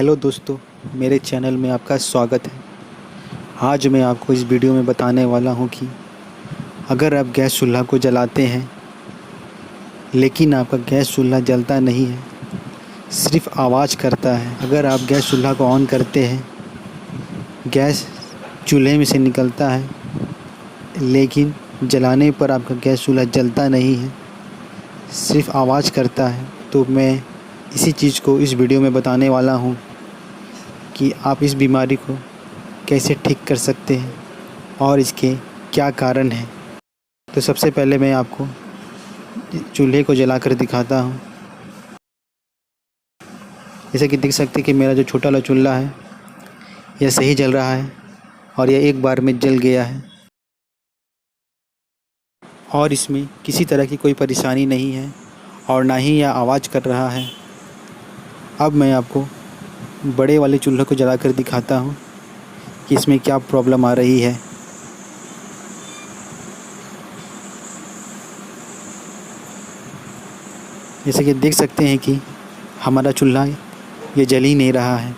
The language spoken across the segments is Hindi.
हेलो दोस्तों, मेरे चैनल में आपका स्वागत है। आज मैं आपको इस वीडियो में बताने वाला हूं कि अगर आप गैस चूल्हा को जलाते हैं लेकिन आपका गैस चूल्हा जलता नहीं है, सिर्फ आवाज़ करता है। अगर आप गैस चूल्हा को ऑन करते हैं, गैस चूल्हे में से निकलता है लेकिन जलाने पर आपका गैस चूल्हा जलता नहीं है, सिर्फ आवाज़ करता है, तो मैं इसी चीज़ को इस वीडियो में बताने वाला हूँ कि आप इस बीमारी को कैसे ठीक कर सकते हैं और इसके क्या कारण हैं। तो सबसे पहले मैं आपको चूल्हे को जलाकर दिखाता हूँ। जैसे कि देख सकते हैं कि मेरा जो छोटा वाला चूल्हा है यह सही जल रहा है और यह एक बार में जल गया है और इसमें किसी तरह की कोई परेशानी नहीं है और ना ही यह आवाज़ कर रहा है। अब मैं आपको बड़े वाले चूल्हे को जलाकर दिखाता हूँ कि इसमें क्या प्रॉब्लम आ रही है। जैसे कि देख सकते हैं कि हमारा चूल्हा ये जल ही नहीं रहा है।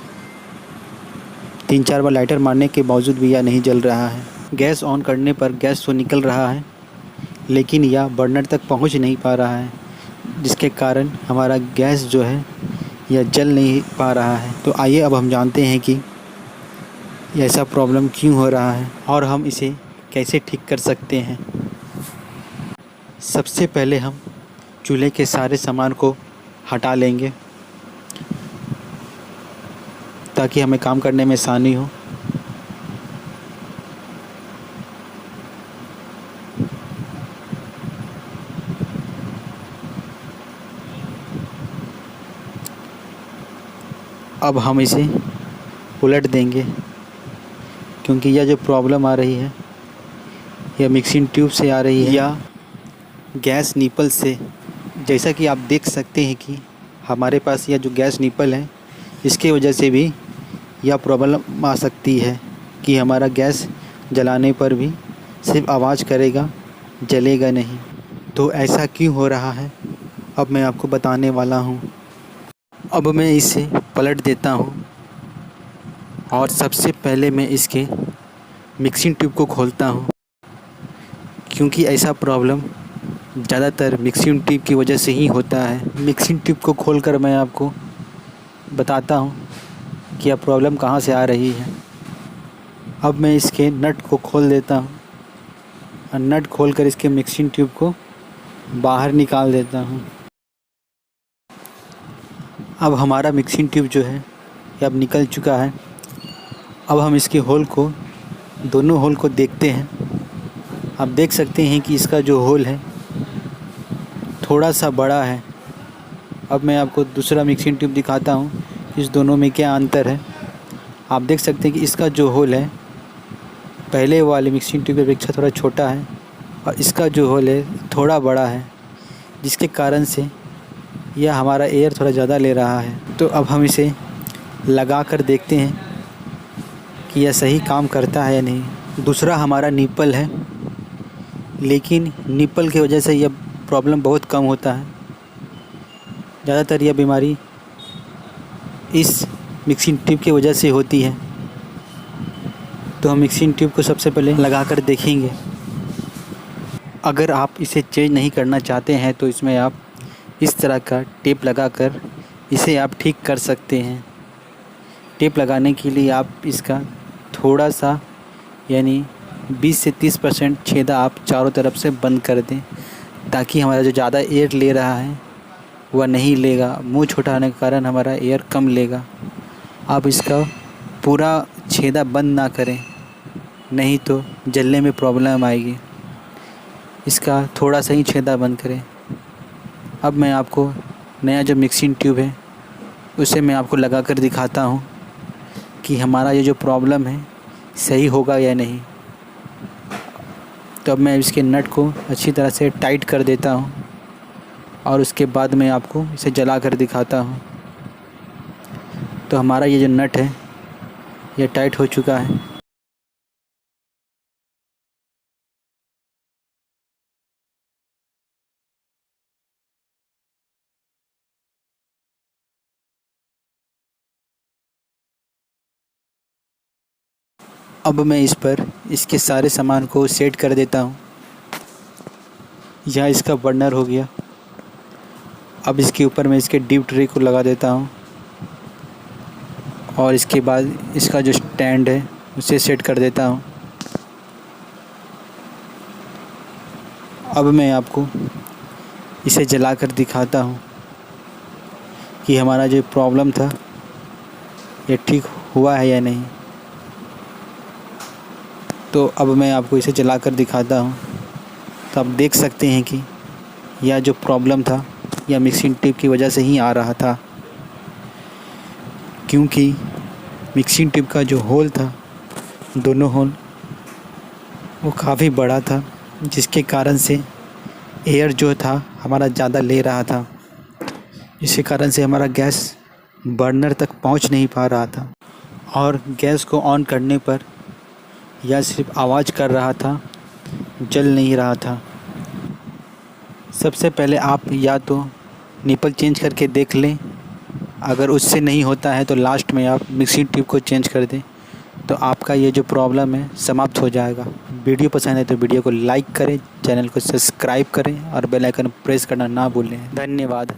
3-4 बार लाइटर मारने के बावजूद भी यह नहीं जल रहा है। गैस ऑन करने पर गैस तो निकल रहा है लेकिन यह बर्नर तक पहुंच नहीं पा रहा है, जिसके कारण हमारा गैस जो है यह जल नहीं पा रहा है। तो आइए अब हम जानते हैं कि ऐसा प्रॉब्लम क्यों हो रहा है और हम इसे कैसे ठीक कर सकते हैं। सबसे पहले हम चूल्हे के सारे सामान को हटा लेंगे ताकि हमें काम करने में आसानी हो। अब हम इसे उलट देंगे क्योंकि यह जो प्रॉब्लम आ रही है यह मिक्सिंग ट्यूब से आ रही है या गैस निपल से। जैसा कि आप देख सकते हैं कि हमारे पास यह जो गैस निपल है इसके वजह से भी यह प्रॉब्लम आ सकती है कि हमारा गैस जलाने पर भी सिर्फ आवाज़ करेगा, जलेगा नहीं। तो ऐसा क्यों हो रहा है अब मैं आपको बताने वाला हूँ। अब मैं इसे पलट देता हूँ और सबसे पहले मैं इसके मिक्सिंग ट्यूब को खोलता हूँ क्योंकि ऐसा प्रॉब्लम ज़्यादातर मिक्सिंग ट्यूब की वजह से ही होता है। मिक्सिंग ट्यूब को खोलकर मैं आपको बताता हूँ कि यह प्रॉब्लम कहाँ से आ रही है। अब मैं इसके नट को खोल देता हूँ और नट खोलकर इसके मिक्सिंग ट्यूब को बाहर निकाल देता हूँ। अब हमारा मिक्सिंग ट्यूब जो है ये अब निकल चुका है। अब हम इसके दोनों होल को देखते हैं। आप देख सकते हैं कि इसका जो होल है थोड़ा सा बड़ा है। अब मैं आपको दूसरा मिक्सिंग ट्यूब दिखाता हूँ, इस दोनों में क्या अंतर है। आप देख सकते हैं कि इसका जो होल है पहले वाले मिक्सिंग ट्यूब की अपेक्षा थोड़ा छोटा है और इसका जो होल है थोड़ा बड़ा है, जिसके कारण से यह हमारा एयर थोड़ा ज़्यादा ले रहा है। तो अब हम इसे लगा कर देखते हैं कि यह सही काम करता है या नहीं। दूसरा हमारा निप्पल है, लेकिन निप्पल की वजह से यह प्रॉब्लम बहुत कम होता है। ज़्यादातर यह बीमारी इस मिक्सिंग ट्यूब की वजह से होती है। तो हम मिक्सिंग ट्यूब को सबसे पहले लगा कर देखेंगे। अगर आप इसे चेंज नहीं करना चाहते हैं तो इसमें आप इस तरह का टेप लगाकर इसे आप ठीक कर सकते हैं। टेप लगाने के लिए आप इसका थोड़ा सा यानी 20 से 30% छेदा आप चारों तरफ से बंद कर दें ताकि हमारा जो ज़्यादा एयर ले रहा है वह नहीं लेगा। मुंह छोटा होने के कारण हमारा एयर कम लेगा। आप इसका पूरा छेदा बंद ना करें, नहीं तो जलने में प्रॉब्लम आएगी। इसका थोड़ा सा ही छेदा बंद करें। अब मैं आपको नया जो मिक्सिंग ट्यूब है उसे मैं आपको लगा कर दिखाता हूँ कि हमारा ये जो प्रॉब्लम है सही होगा या नहीं। तो अब मैं इसके नट को अच्छी तरह से टाइट कर देता हूँ और उसके बाद मैं आपको इसे जला कर दिखाता हूँ। तो हमारा ये जो नट है ये टाइट हो चुका है। अब मैं इस पर इसके सारे सामान को सेट कर देता हूँ। यह इसका बर्नर हो गया। अब इसके ऊपर मैं इसके डीप ट्रे को लगा देता हूँ और इसके बाद इसका जो स्टैंड है उसे सेट कर देता हूँ। अब मैं आपको इसे जलाकर दिखाता हूँ कि हमारा जो प्रॉब्लम था ये ठीक हुआ है या नहीं। तो अब मैं आपको इसे जलाकर दिखाता हूँ। तो आप देख सकते हैं कि यह जो प्रॉब्लम था यह मिक्सिंग टिप की वजह से ही आ रहा था, क्योंकि मिक्सिंग टिप का जो होल था, दोनों होल वो काफ़ी बड़ा था, जिसके कारण से एयर जो था हमारा ज़्यादा ले रहा था, जिसके कारण से हमारा गैस बर्नर तक पहुंच नहीं पा रहा था और गैस को ऑन करने पर यह सिर्फ आवाज़ कर रहा था, जल नहीं रहा था। सबसे पहले आप या तो निपल चेंज करके देख लें, अगर उससे नहीं होता है तो लास्ट में आप मिक्सिंग टिप को चेंज कर दें, तो आपका ये जो प्रॉब्लम है समाप्त हो जाएगा। वीडियो पसंद है तो वीडियो को लाइक करें, चैनल को सब्सक्राइब करें और बेल आइकन प्रेस करना ना भूलें। धन्यवाद।